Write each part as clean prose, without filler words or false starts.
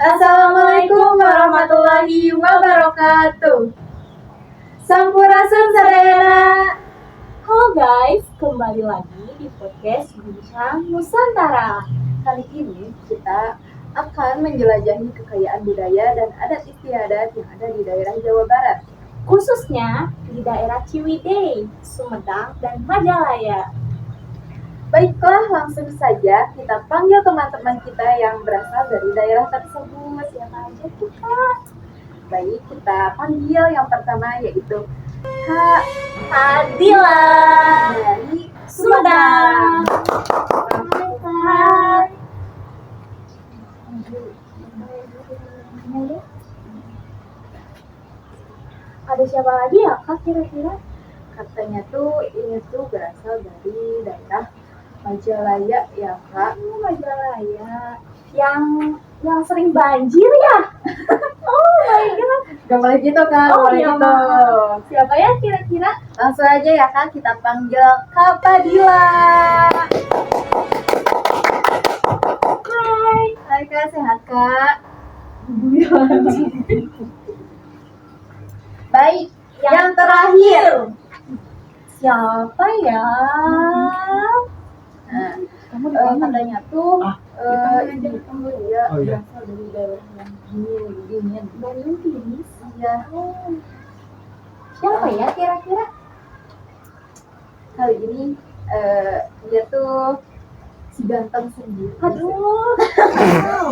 Assalamualaikum warahmatullahi wabarakatuh. Sampurasun sadayana. Halo guys, kembali lagi di podcast Bincang Nusantara. Kali ini kita akan menjelajahi kekayaan budaya dan adat istiadat yang ada di daerah Jawa Barat, Khususnya di daerah Ciwidey, Sumedang, dan Majalaya. Baiklah, langsung saja kita panggil teman-teman kita yang berasal dari daerah tersebut. Siapa aja kita? Baik, kita panggil yang pertama yaitu Kak Adila dari Sumedang. Hai. Ada siapa lagi ya Kak kira-kira? Katanya tuh ini tuh berasal dari daerah Majalaya ya Kak. Majalaya. Yang sering banjir ya? Oh my god. Gak boleh gitu Kak, Oh, boleh iya, gitu. Siapa ya kira-kira? Langsung aja ya Kak, kita panggil Kak Padila. Hai. Hai Kak, sehat Kak? Baik, yang terakhir. Siapa ya? Nah, Kamu katanya tuh ini dia Oh, iya. berasal dari daerah yang dingin. Bandung Tiris. Iya. Siapa ya kira-kira? Kali ini dia tuh si ganteng sendiri. Aduh,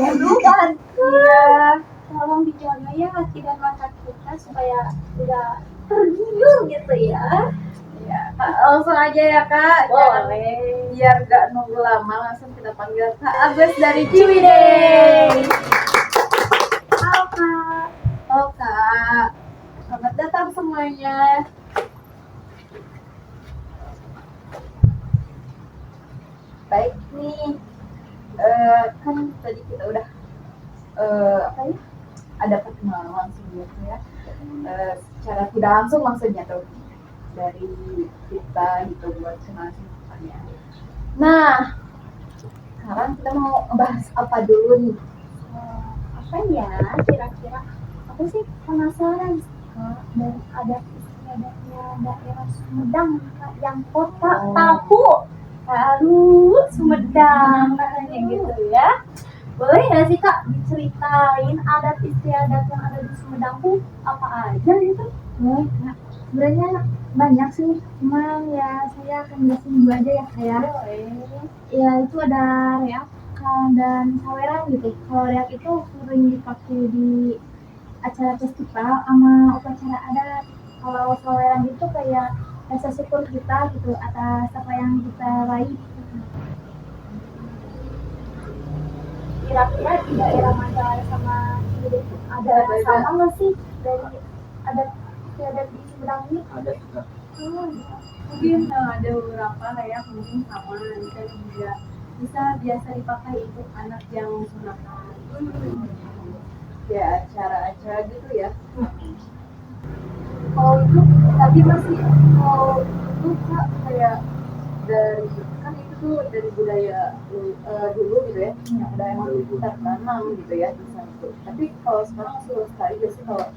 Aduh kan. Iya. tolong dijaga ya hati dan mata kita supaya tidak tergiur gitu ya. Ya, Kak, langsung aja ya Kak. Jangan Boleh. biar gak nunggu lama, langsung kita panggil Kak Agus dari Ciwidey. Halo Kak. Oh Kak, selamat datang semuanya. Baik nih, kan tadi kita udah apa ya? Ada perkenalan langsung gitu ya. Secara tidak langsung maksudnya tuh dari kita gitu buat kenal semuanya. Nah, sekarang kita mau ngebahas apa dulu nih? Apa ya kira-kira? Aku sih penasaran Kak, dan adat istiadatnya daerah Sumedang Kak, yang kota Tahu. Lalu Sumedang katanya gitu ya. Boleh nggak sih Kak diceritain adat istiadat yang ada di Sumedang tuh apa aja gitu? Boleh Kak, sebenarnya banyak sih, cuman ya saya akan jelasin dulu aja ya kayak ya itu ada reak dan saweran gitu. Kalau reak itu sering dipakai di acara festival sama upacara adat. Kalau saweran itu kayak rasa syukur kita gitu atas apa yang kita raih. Kira-kira di daerah Majalaya sama Ciwidey itu ada sama nggak sih dari adat istiadat di Sumedang ini? Ada juga. Mungkin ada beberapa lah ya, mungkin sama dan juga bisa biasa dipakai untuk anak yang sunatan. Ya acara-acara gitu ya. Kalau itu tadi masih kalau itu Kak kayak dari kan itu tuh dari budaya dulu gitu ya, yang udah emang tertanam gitu ya di sana tuh. Tapi kalau sekarang masih lestari gak sih kalau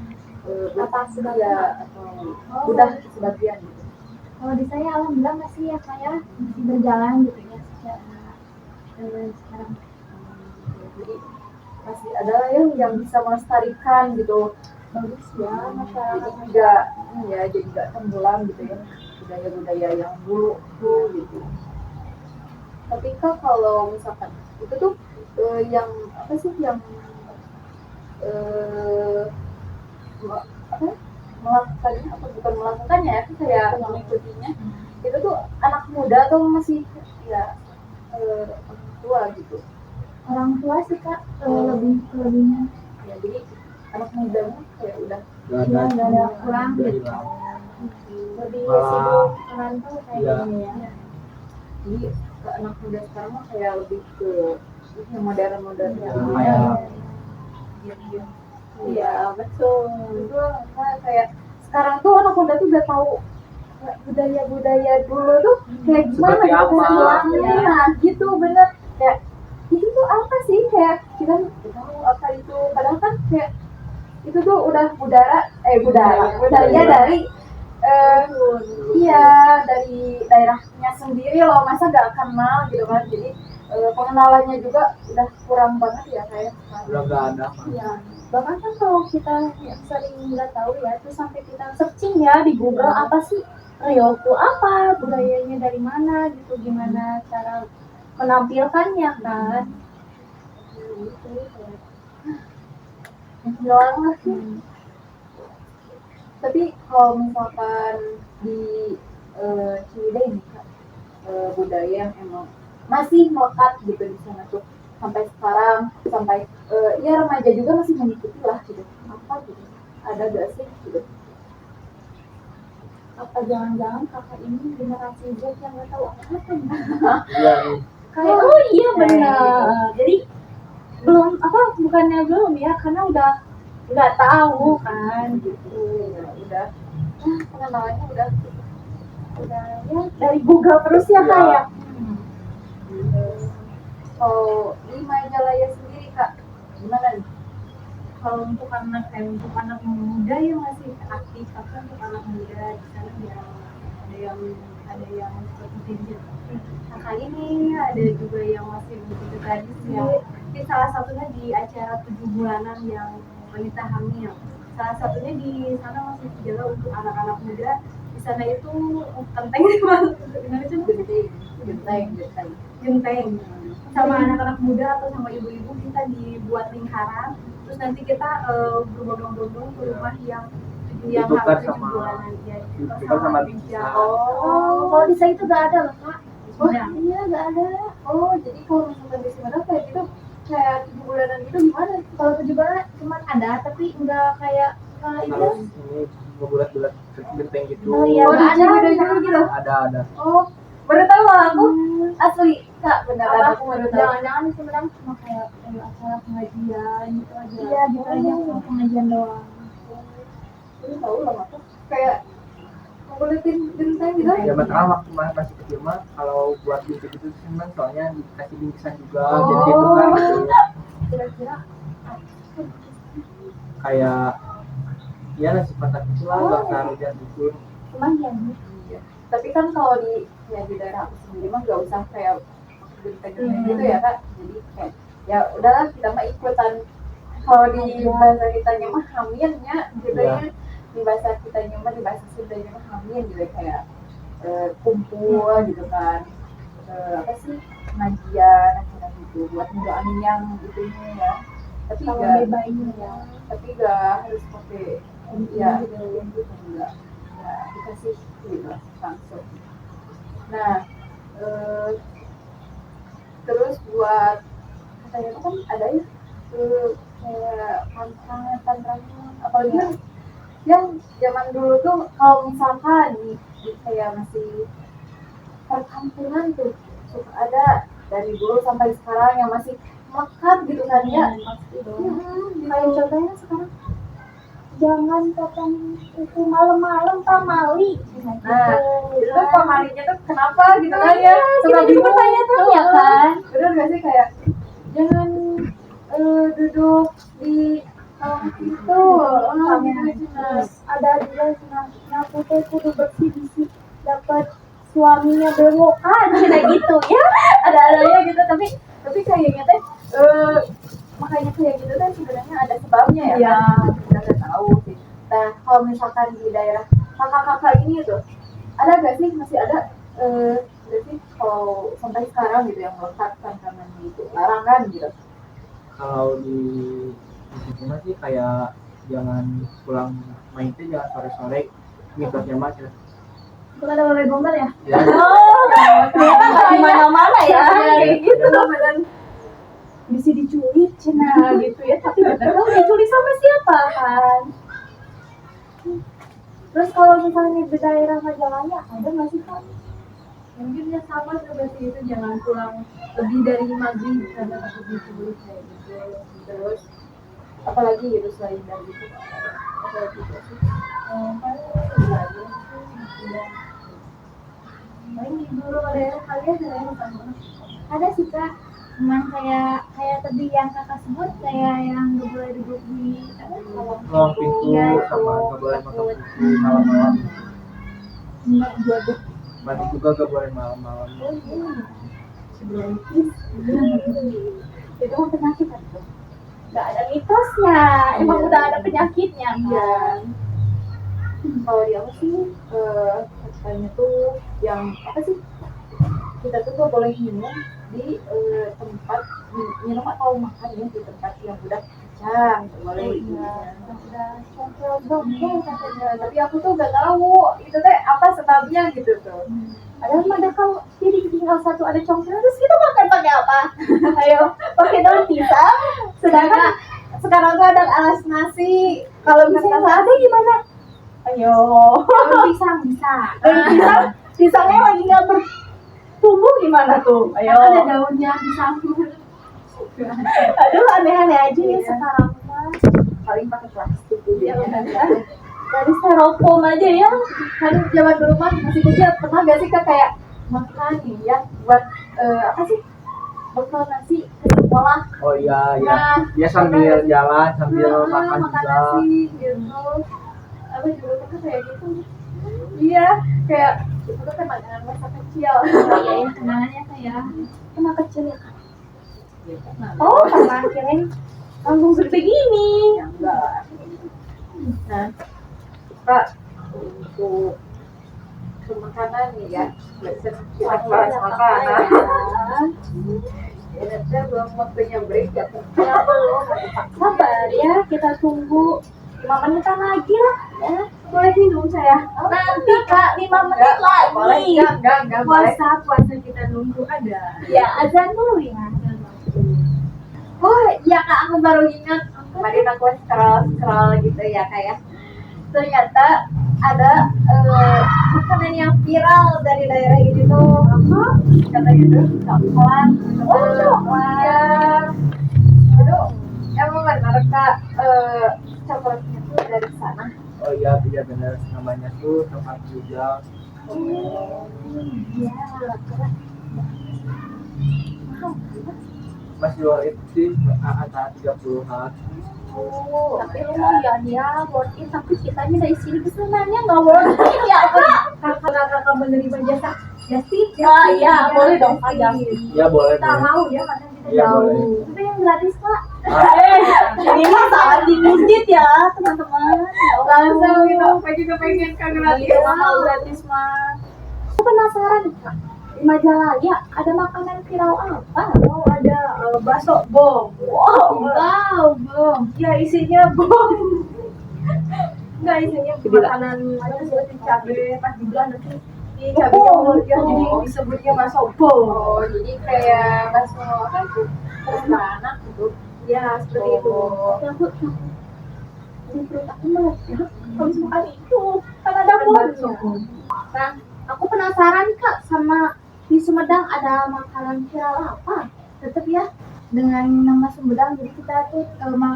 Apa budaya atau udah sebagian gitu? Kalau di saya alhamdulillah masih ya kayak masih berjalan gitu ya secara sekarang. Jadi masih ada yang bisa melestarikan gitu. Bagus ya masyarakat juga ya, jadi gak tenggelam gitu ya budaya-budaya yang dulu tuh gitu. Tapi Kak kalau misalkan itu tuh yang apa sih yang apa melakukannya apa bukan melakukannya ya, kayak mengikutinya itu tuh anak muda atau masih ya orang tua gitu? Orang tua sih Kak, lebih ke lebihnya. Ya jadi anak mudanya kayak udah Nggak ada kurang udah gitu. hilang. Lebih Malah- sibuk merantau kayak Iya. gini ya. jadi ke anak muda sekarang mah kayak lebih ke yang modern Ya, yang kayak diam-diam. Iya betul. Itu kayak sekarang tuh anak muda tuh udah tahu budaya dulu tuh kayak gimana Seperti gitu apa, kesannya. ya. Nah gitu bener kayak itu tuh apa sih kayak kita nggak tahu apa itu padahal kan kayak itu tuh udah budaya dari iya dari daerahnya sendiri loh, masa nggak kenal gitu kan. Jadi pengenalannya juga udah kurang banget ya kayak udah nggak ada. Iya. Bahkan kan kalau kita yang sering nggak tahu ya, terus sampai kita searching ya di Google apa sih reog itu apa, budayanya dari mana gitu, gimana cara menampilkannya kan. doang lah sih. Tapi kalau misalkan di Ciwidey nih Kak, budaya yang emang masih melekat gitu di sana tuh sampai sekarang sampai ya remaja juga masih mengikuti lah gitu apa gitu ada gak sih gitu. Apa jangan-jangan kakak ini generasi Z yang nggak tahu apa-apa ya? Iya nih. Kayak oh iya benar. Jadi belum apa bukannya belum ya, karena udah nggak tahu kan gitu. Udah pengenalannya udah Ya dari Google terus ya Iya. kayak. kalau di Majalaya sendiri Kak gimana nih? Kalau untuk anak muda yang masih aktif, tapi untuk anak muda di sana yang ada yang seperti kakak ini, ada juga yang masih begitu tadi ya. Mungkin salah satunya di acara 7 bulanan yang wanita hamil. Salah satunya di sana masih dijaga untuk anak-anak muda. Di sana itu genteng Indonesia genteng sama anak-anak muda atau sama ibu-ibu kita dibuat lingkaran, terus nanti kita berbondong-bondong ke rumah yang Ditukar harus 7 sama- bulanan ya, ditukar sama bisa. Oh, kalau di saya itu nggak ada loh kak. Oh, Iya nggak ada. oh jadi kalau misalkan di Sumedang kayak gitu kayak 7 bulanan gitu gimana? Kalau 7 bulan cuma ada, tapi nggak kayak itu. Harus ini ngebulat-bulat genteng gitu. Oh iya, Oh, di nggak ada. Ciwidey juga gitu. Ada. Oh, baru tahu lah aku. Asli, Kak, beneran aku baru tahu. Jangan-jangan di Sumedang cuma kayak acara pengajian gitu aja. Iya, gitu aja. Cuma pengajian doang. Baru tahu lah aku. Kayak ngulitin genteng gitu. Ya masalah waktu masih kecil mah kalau buat bintik itu senang soalnya dikasih bingkisan juga Oh. jadi ditukar gitu. Kira-kira Kayak ya nasi patak itu lah nggak taruh dan dukun. Cuman ya iya. Tapi kan kalau di ya di daerah aku sendiri mah nggak usah kayak genteng-genteng gitu ya Kak. Jadi kayak ya udahlah kita mah ikutan. Kalau di bahasa kitanya mah hamirnya gitu Iya. ya. Di bahasa kitanya mah di bahasa Sundanya mah hamil gitu kayak kumpul gitu kan. Apa sih pengajian acara gitu buat ngedoain yang itunya ya. Tapi kalau nggak bebain ya. tapi nggak harus pakai ya gitu enggak ya dikasih gitu langsung. Nah terus buat katanya itu kan ada ya kayak tantangan apalagi yang zaman dulu tuh kalau misalkan di kayak masih perkampungan tuh suka ada dari dulu sampai sekarang yang masih melekat gitu kan ya. Pasti dong. Gitu. Kayak contohnya sekarang jangan potong itu malam-malam pamali. Nah, itu tuh pamalinya tuh kenapa gitu kan ya? Suka Kita bingung bertanya-tanya kan. Bener gak sih kayak jangan duduk di itu Terus ada juga nyapu teh kudu bersih bisi dapat suaminya belokan kayak gitu ya. ada gitu tapi kayaknya teh makanya kayak gitu kan sebenarnya ada sebabnya ya Iya. kan kita nggak tahu sih. Nah kalau misalkan di daerah kakak-kakak ini tuh ada gak sih masih ada gak sih kalau sampai sekarang gitu yang melekat karena itu larangan gitu. Kalau di sini mah sih kayak jangan pulang main itu jangan sore-sore mitosnya mah ya. Itu ada oleh gombal ya? Ya, Oh, ternyata nggak di mana-mana ya. Kayak gitu loh beneran. bisa diculik cina gitu ya, tapi nggak tahu diculik sama siapa kan. Terus kalau misalnya di daerah Majalaya ada nggak sih Kak? Mungkin ya sama seperti itu, jangan pulang lebih dari maghrib karena takut diculik kayak gitu. Terus apalagi gitu selain dari itu, apalagi gitu sih. Paling itu aja sih. Ya. Paling di beberapa daerah kalian ada yang sama. Ada sih Kak, cuman kayak tadi yang Kakak sebut, kayak yang nggak boleh duduk di Ruang pintu Iya, sama nggak boleh makan pintu malam-malam. enggak juga. Mandi juga nggak boleh malam-malam. Sebelum Itu mah penyakit kan tuh. Nggak ada mitosnya, emang Iya. udah ada penyakitnya Iya. kan. Kalau di aku sih katanya tuh yang apa sih, kita tuh gak boleh minum di tempat minum atau makan ya di tempat yang udah kacang, gak boleh. Iya. Udah contoh katanya, tapi aku tuh gak tahu itu teh apa sebabnya gitu tuh. Padahal mah ada kalau jadi tinggal satu ada congkel, terus kita makan pakai apa? Ayo, pakai daun pisang. Sedangkan sekarang tuh ada alas nasi. Kalau misalnya nggak ada gimana? Ayo, Daun pisang bisa. daun pisang, pisangnya lagi nggak bertumbuh gimana tuh? Ayo, Ada daunnya pisang. aduh aneh-aneh aja ya sekarang mah. Paling pakai plastik gitu Ya ya. udah, dari styrofoam aja ya. Kan zaman dulu mah masih kecil pernah gak sih Kak kayak makan nih ya buat apa sih, bekal nasi ke sekolah. Oh iya ya. Nah, Dia sambil jalan sambil makan makan juga. nasi gitu. Apa juga tuh kayak gitu. Iya, kayak itu tuh kan makanan masa kecil. Iya ya, kenangannya kayak Kena kecil ya kan? Nah, Oh, karena akhirnya langsung seperti gini. ya enggak. Nah, Kak, untuk makanan nih ya, biasanya kita bahas makanan. Ini tuh belum waktunya break ya. Ya belum, sabar ya, kita tunggu 5 menitan lagi lah ya. Boleh minum saya? Nanti Kak, 5 menit Boleh, lagi. enggak boleh. puasa kita nunggu ada. Ya, azan dulu ya. Oh iya Kak, aku baru ingat kemarin aku scroll gitu ya kayak ternyata ada makanan yang viral dari daerah ini tuh apa katanya tuh coklat. Oh, coklat. Ya itu emang benar Kak, coklatnya tuh dari sana. Oh iya benar namanya tuh coklat hijau. Ya, Mas jual itu sih antara 30-an. Oh, tapi lumayan ya, worth it. Tapi kitanya dari sini ke sananya nggak worth it ya Kak. Kakak menerima jasa Justip. Ya, ya, boleh dong Kak. Ya boleh Kita boleh. mau ya karena kita Iya, jauh. boleh. Tapi yang gratis Kak. Ini mah sangat dimudit ya teman-teman. Ya Allah. langsung gitu apa juga pengen Kak gratis. Iya, mahal gratis mah. Aku penasaran Kak. Di Majalaya ada makanan viral apa? Oh ada bakso bom. Wow. Wow, bom. Ya isinya bom. Enggak isinya makanan apa sih cabe pas dibelah nanti di cabe Oh, ya jadi disebutnya bakso bom. Oh jadi kayak bakso apa itu anak gitu. Ya seperti itu. Aku di perut aku meledak habis makan itu kan ada Bakso bomnya. bom. Nah, aku penasaran Kak sama di Sumedang ada makanan viral apa? Tetap ya dengan nama Sumedang, jadi kita tuh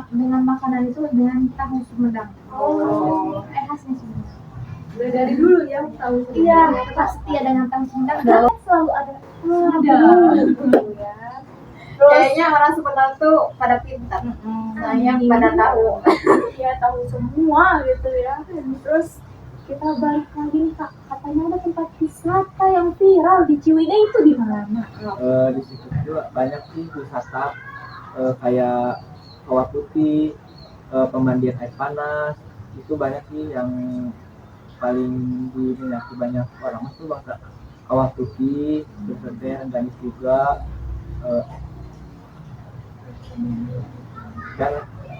dengan makanan itu dengan tahu Sumedang. Oh. Khasnya Sumedang. Udah dari dulu ya tahu. Iya, pasti ada dengan tahu Sumedang dong. Selalu ada. Ada. Ya. Kayaknya orang Sumedang tuh pada pintar. Sayang pada tahu. Ya tahu semua gitu ya. Terus kita balik lagi nih Kak, katanya ada tempat wisata yang viral di Ciwidey itu di mana? Di situ juga banyak sih wisata kayak kawah putih, pemandian air panas, itu banyak sih yang paling diminati banyak orang itu bangsa kawah putih, terus ada Ganis juga,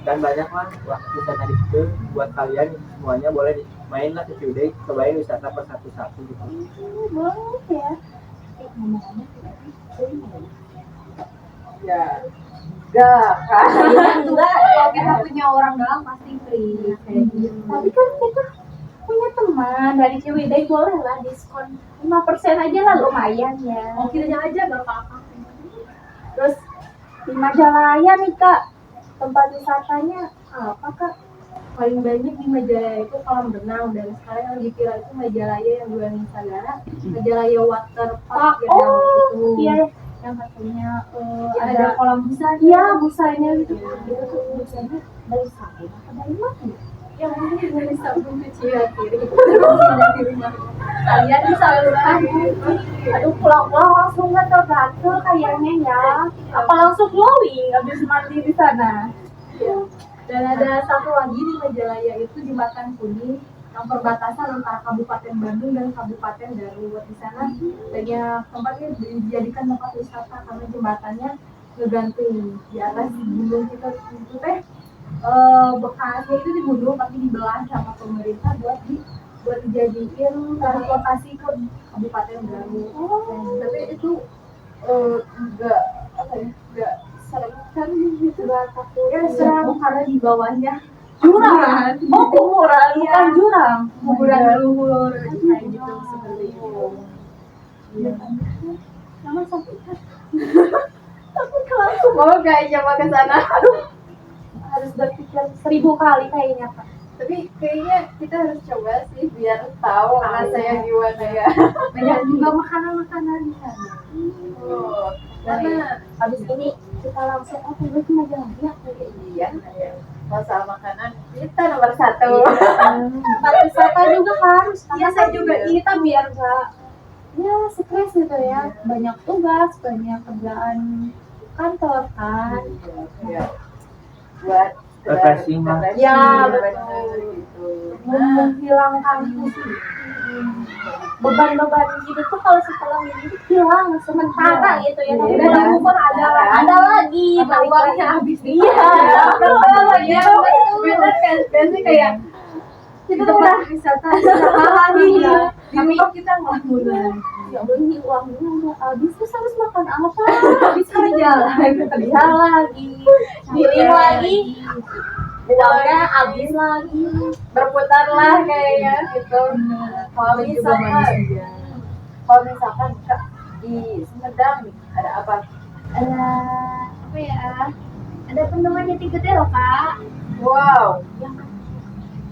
dan banyak lah wisata di situ buat kalian semuanya boleh main lah ke Ciwidey, cobain wisata per satu-satu gitu. Boleh ya. Ya. enggak kan? Enggak, Kalau kita punya orang dalam pasti free kayak gitu. tapi kan kita punya teman dari Ciwidey, boleh lah diskon 5% aja lah, lumayan ya. Mungkin aja nggak apa-apa. Terus di Majalaya nih Kak, tempat wisatanya apa Kak? Paling banyak di Majalaya itu kolam renang, dan sekarang yang dikira itu Majalaya yang Dua Nisagara, Majalaya Water Park ya, yang itu Iya, yang katanya ya, ada kolam busa. iya busanya gitu. Itu tuh busanya dari sabun atau dari mana ya? Yang mungkin dari sabun cuci kiri dari rumah kalian disalurkan. Aduh, pulang-pulang langsung gatel-gatel kayaknya ya. Apa langsung glowing habis mandi di sana? Ya. Dan ada satu lagi di Majalaya itu Jembatan Kuning yang perbatasan antara Kabupaten Bandung dan Kabupaten Garut. Di sana banyak tempatnya dijadikan tempat wisata karena jembatannya ngegantung di atas gunung kita itu teh. Bekasnya itu dibunuh tapi dibelah sama pemerintah buat dijadiin transportasi ke Kabupaten Garut. Tapi itu enggak apa ya, enggak serem kan gitu, enggak takut ya, serem karena di bawahnya Jurang. Oh, kuburan, bukan jurang. kuburan leluhur kayak gitu seperti itu. Iya. Nama sakit. Mau gak coba ke sana? Harus berpikir 1000 kali kayaknya Kak. Tapi kayaknya kita harus coba sih biar tahu rasanya gimana ya. Banyak juga makanan-makanan di sana. Oh, Karena habis ini kita langsung ke Majalaya. iya, ya. Masalah makanan kita nomor satu. Tempat wisata juga harus. Iya, saya juga kita biar gak ya stres gitu ya. Banyak tugas, banyak kerjaan kantor kan. Iya. Buat Refreshing lah. Ya, betul betul. gitu. Nah, Menghilangkan beban-beban hidup tuh kalau setelah ini hilang sementara gitu ya. Tapi Iya. bulan depan ada lagi. Apa uangnya habis di Iya. betul ya, bener kan? Biasanya kayak kita udah wisata lagi ya. Di rumah kita nggak mulai. Ya udah ini uangnya udah habis, terus harus makan apa? Habis kerja Kerja lagi, giling lagi, uangnya habis lagi. berputar lah kayaknya gitu. Kalau misalkan, kalau misalkan Kak, di Sumedang nih ada apa? Ada apa ya? Ada bendungan Jati Gede loh Kak. Wow,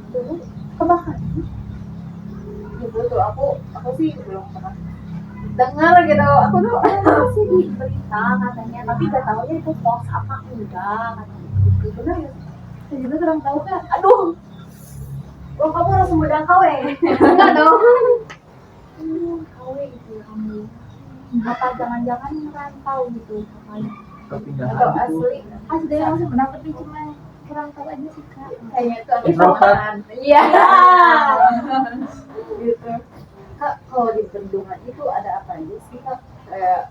Dulu kebakaran. gitu tuh aku sih belum pernah dengar gitu. Aku tuh Masih di berita katanya, tapi gak tahu ya itu hoax apa enggak katanya gitu. Benar ya? Saya juga kurang tahu Kak. Aduh, Oh, kamu orang Sumedang KW? enggak dong. KW itu ya kamu. Apa jangan-jangan merantau gitu katanya. Perpindahan atau gitu. asli Asli orang Sumedang tapi cuma kurang tahu aja sih Kak. kayaknya itu ada Introvert. pasangan. Iya. Gitu. Kak, kalau di bendungan itu ada apa aja sih Kak? Kayak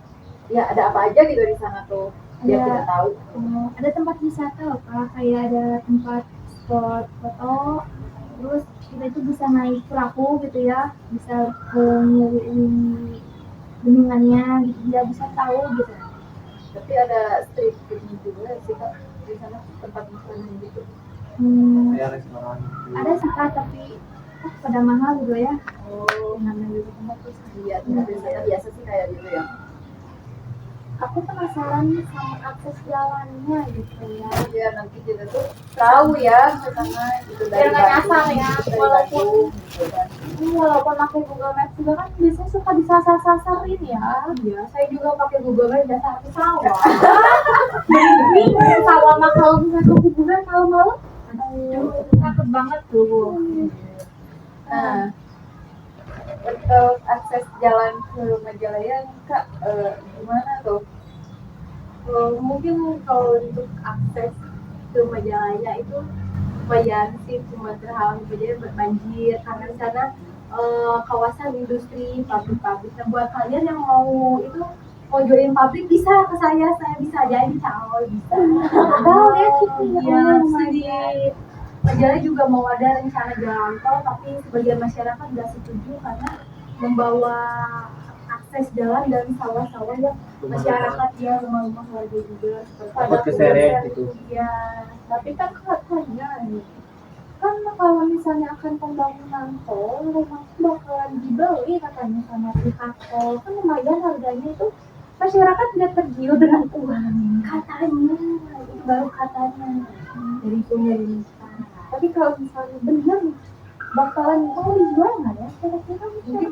ya ada apa aja gitu di sana tuh biar Ada- kita tahu. Ada tempat wisata loh Kak, kayak ada tempat spot foto, terus kita itu bisa naik perahu gitu ya, bisa ngeliling bendungannya gitu, dia bisa tahu gitu. Tapi ada street food juga sih Kak di sana, tempat makan gitu. Kayak restoran gitu. Ada sih Kak, tapi pada mahal gitu ya. Oh, Namanya juga tempat wisata. iya, tempat wisata biasa sih kayak gitu ya. Aku penasaran sama akses jalannya gitu ya. Biar nanti kita tuh tahu ya ke sana gitu Biar nggak nyasar ya, dari walaupun- Bandung, gitu kan. Walaupun pakai Google Maps juga kan biasanya suka disasar-sasarin ya. Iya, saya juga pakai Google Maps dasar aku sawah. Bingung sawah mah kalau misalnya ke kuburan malam-malam. Aduh, takut banget tuh. Nah, untuk akses jalan ke Majalaya Kak, gimana tuh? Mungkin kalau untuk akses ke Majalaya itu lumayan sih, cuma terhalang Majalaya banjir karena di sana kawasan industri, pabrik-pabrik. Nah, buat kalian yang mau itu mau join pabrik bisa ke saya bisa jadi calon bisa. Tahu ya gitu ya. Iya, terus di Majalaya juga mau ada rencana jalan tol, tapi sebagian masyarakat nggak setuju karena membawa akses jalan dan sawah-sawah yang masyarakat ya, rumah-rumah warga juga Takut keseret gitu. ya. Tapi kan katanya nih, kan kalau misalnya akan pembangunan tol, rumah itu bakalan dibeli katanya sama pihak tol, kan lumayan harganya itu, masyarakat tidak tergiur dengan uang katanya, itu baru katanya dari pemerintah. Tapi kalau misalnya benar bakalan mau dijual nggak ya kira-kira? Mungkin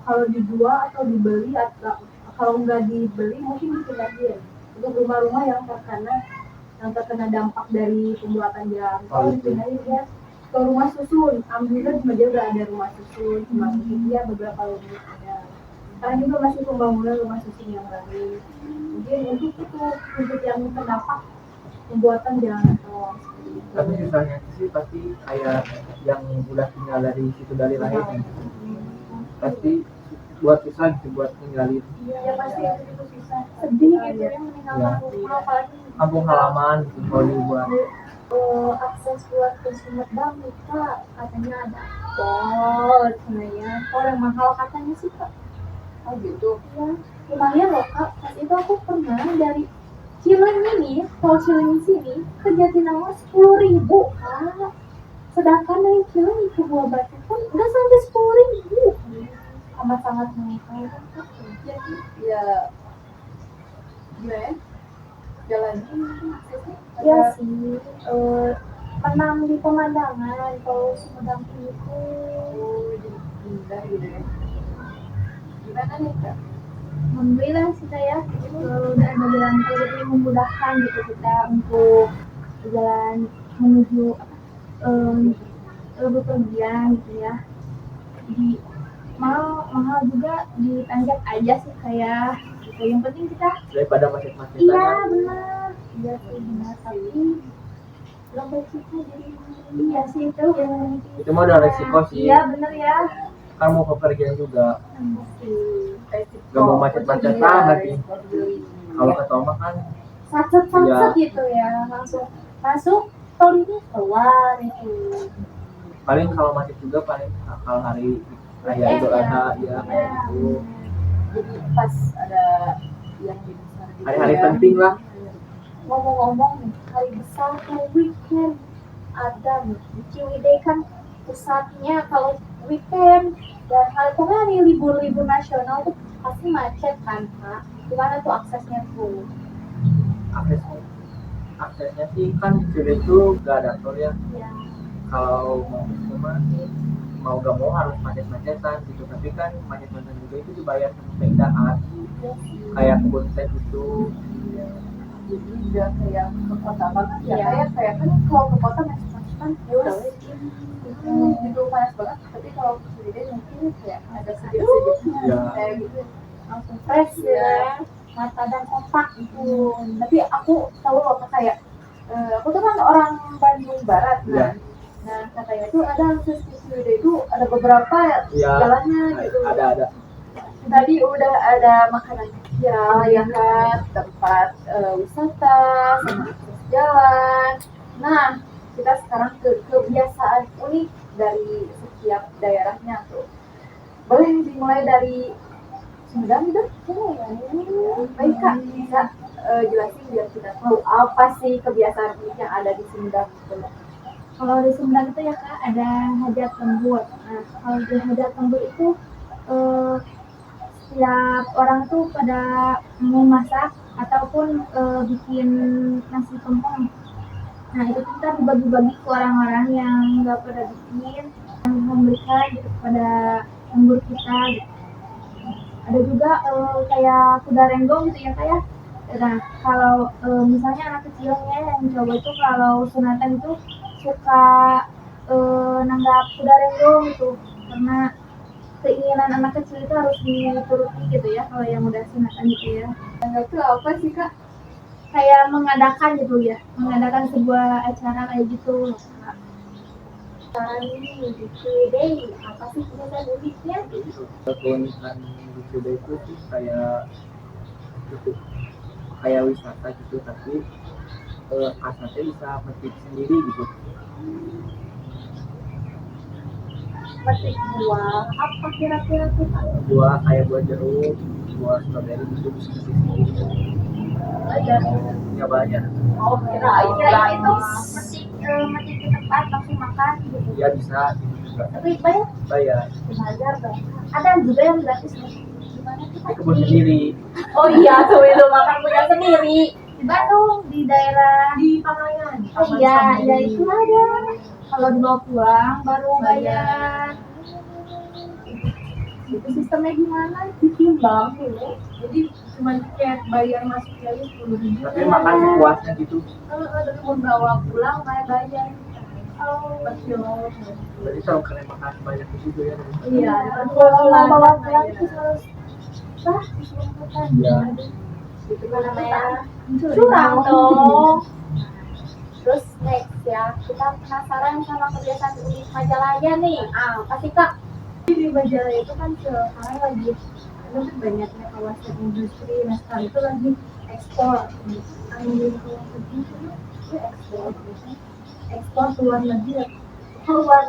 kalau dijual atau dibeli, atau kalau nggak dibeli mungkin bikin lagi ya untuk rumah-rumah yang terkena dampak dari pembuatan jalan tol, dipindahin ya ke rumah susun. Alhamdulillah di Madia udah ada rumah susun, cuma mungkin dia beberapa unit ada. Sekarang juga masih pembangunan rumah susun yang baru. Mungkin untuk yang terdampak pembuatan jalan tol. Tapi susahnya sih pasti kayak yang udah tinggal dari situ dari lahir kan. Pasti buat susah gitu buat tinggalin Ya pasti itu susah, sedih gitu ya meninggalkan rumah, apalagi kampung halaman gitu kalau dibuat. akses buat ke Sumedang kita katanya ada tol, sebenarnya tol yang mahal katanya sih kak. Oh gitu. Ya lumayan loh kak, pas itu aku pernah dari Cileunyi nih, tol Cileunyi sini ke Jatinangor 10.000 kak, sedangkan dari Cileunyi ke Buah Batu pun udah sampai 10.000, amat sangat mahal kan kak. Jadi ya gimana ya? Jalan ini aksesnya Ya sih, menang di pemandangan kalau Sumedang ini tuh. jadi indah gitu ya. Gimana nih kak? Alhamdulillah sih ya, udah ada jalan tol jadi memudahkan gitu kita untuk jalan menuju bepergian gitu ya. Jadi mahal juga ditanjak aja sih kayak gitu. Yang penting kita Daripada macet-macetan iya kan. benar, iya sih benar, tapi belum berisiko jadi iya sih itu Itu mah udah resiko sih. iya benar ya. Kan mau bepergian juga Gak mau macet-macetan lagi. Kalau ke tol mah kan Sacet Iya. gitu ya, langsung masuk tol ini keluar itu. paling kalau macet juga paling kalau hari raya Idul Adha ya kayak gitu. Jadi pas ada yang besar gitu Hari-hari ya. penting lah. Ngomong-ngomong nih, hari besar kayak weekend ada nih di Ciwidey kan pusatnya kalau weekend dan pokoknya hari libur-libur nasional tuh pasti macet kan kak. Gimana tuh aksesnya tuh? Aksesnya sih kan di sini tuh gak ada tol ya. Ya, Kalau mau ke rumah mau gak mau harus macet-macetan gitu. Tapi kan macet-macetan juga itu dibayar sama keindahan kayak kebun teh gitu. Jadi udah kayak ke kota banget ya. Iya. Kayak kan kalau ke kota macet-macetan terus gitu panas banget. Tapi kalau ke sini mungkin kayak ada sedikit-sedikitnya Iya. kayak gitu. langsung fresh ya, mata dan otak itu. Tapi aku tahu loh Kak, kayak aku tuh kan orang Bandung Barat Iya. nah katanya tuh ada akses ke Ciwidey itu ada beberapa Iya. jalannya gitu. Ada. Tadi udah ada makanan viral ya kan, tempat wisata sama akses jalan. Nah kita sekarang ke kebiasaan unik dari setiap daerahnya tuh. Boleh dimulai dari Sumedang gitu? Baik Kak, bisa jelasin biar kita tahu apa sih kebiasaan unik yang ada di Sumedang gitu. Kalau di Sumedang itu ya kak ada hajat lembur. Nah kalau di hajat lembur itu setiap orang tuh pada mau masak ataupun bikin nasi tumpeng. Nah itu kita dibagi-bagi ke orang-orang yang nggak pada bikin, yang memberikan gitu kepada lembur kita. Gitu. Ada juga kayak kuda renggong gitu ya kayak. Nah kalau misalnya anak kecilnya yang coba itu kalau sunatan itu suka nanggap kuda renggong itu karena keinginan anak kecil itu harus dituruti gitu ya kalau yang udah sunatan gitu ya. Enggak tuh apa sih Kak? Kayak mengadakan gitu ya, mengadakan sebuah acara kayak gitu. Sekarang ini di Ciwidey apa sih kebiasaan uniknya? Keunikan di Ciwidey itu sih kayak wisata gitu tapi khasnya bisa metik sendiri gitu. metik buah apa kira-kira kita? Buah kayak buah jeruk, buah strawberry itu bisa dibikin. Ya banyak. Oh, Kirain kirain itu metik di tempat langsung makan gitu. Ya bisa gitu juga. Tapi bayar Bayar belajar dong. Ada juga yang gratis nih. Gimana kita? di kebun sendiri. Oh iya, tuh itu makan punya sendiri. Di Bandung, di daerah Di Pangalengan. oh iya, iya itu ada. Kalau dibawa pulang baru bayar. Itu sistemnya gimana? Ditimbang dulu. Jadi cuma tiket bayar masuknya aja 10.000. Tapi makan sepuasnya gitu. Tapi mau bawa pulang kayak bayar. Oh, Per kilo. Jadi kalau kalian makan banyak di situ ya. Iya, kalau mau bawa pulang itu harus disuruh makan. Iya. Itu kan namanya Curang curang dong. Terus next ya, kita penasaran sama kebiasaan unik Majalaya nih. Apa sih Kak? Di Majalaya itu kan sekarang lagi kan banyaknya kawasan industri. Nah sekarang itu lagi ekspor. Angin ke luar negeri itu ekspor ke luar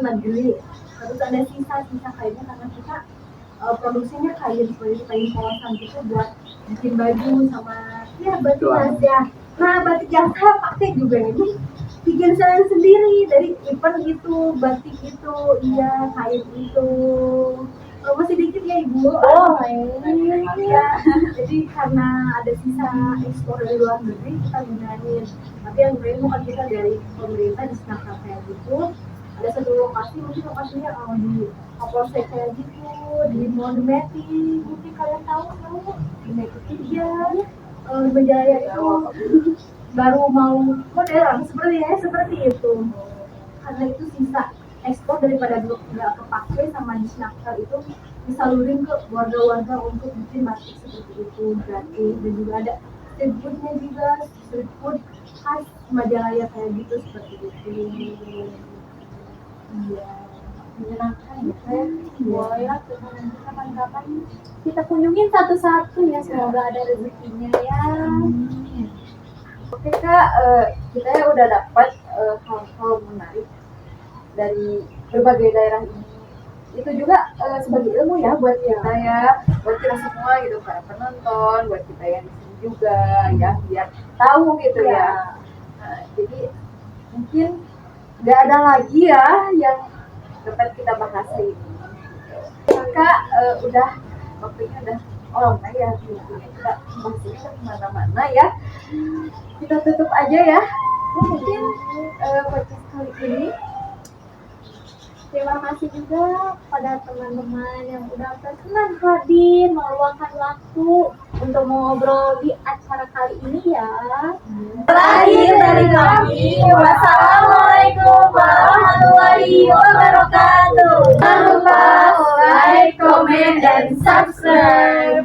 negeri. Terus ada sisa kainnya karena kita produksinya kain seperti itu, kain polosan gitu buat bikin baju sama ya batik ya. Nah batik yang saya pakai juga ini bikin saya sendiri dari event itu, batik itu, iya kain itu. Masih dikit ya ibu. Oh, Iya. Jadi karena ada sisa ekspor dari luar negeri kita gunain. Tapi yang gunain bukan kita dari pemerintah di Senakal kayak gitu. Ada satu lokasi, mungkin lokasinya di Kapolsek kayak gitu, di Mall Demeti, mungkin kalian tahu Demeti dia di Majalaya itu baru mau modern seperti itu. Karena itu sisa ekspor daripada nggak kepake sama di Senakal itu disalurin ke warga-warga untuk bikin batik seperti itu gratis. Dan juga ada street foodnya juga, street food khas Majalaya kayak gitu seperti itu. Iya, menyenangkan ya. Boleh lah tuh nanti kapan-kapan kita kunjungin satu-satu ya. Semoga ada rezekinya ya. Oke Kak, kita ya udah dapat hal-hal menarik dari berbagai daerah ini. Itu juga sebagai ilmu ya buat kita ya, buat kita semua gitu, para penonton, buat kita yang di sini juga ya, biar tahu gitu ya. Nah, jadi mungkin nggak ada lagi ya yang dapat kita bahas hari ini. Kak, udah waktunya udah lama ya, kita bahasnya ke kemana-mana ya. Kita tutup aja ya. Mungkin podcast kali ini. Terima kasih juga pada teman-teman yang udah berkenan hadir meluangkan waktu untuk ngobrol di acara kali ini ya. Terakhir dari kami, wassalamualaikum warahmatullahi wabarakatuh. Jangan lupa like, comment, dan subscribe.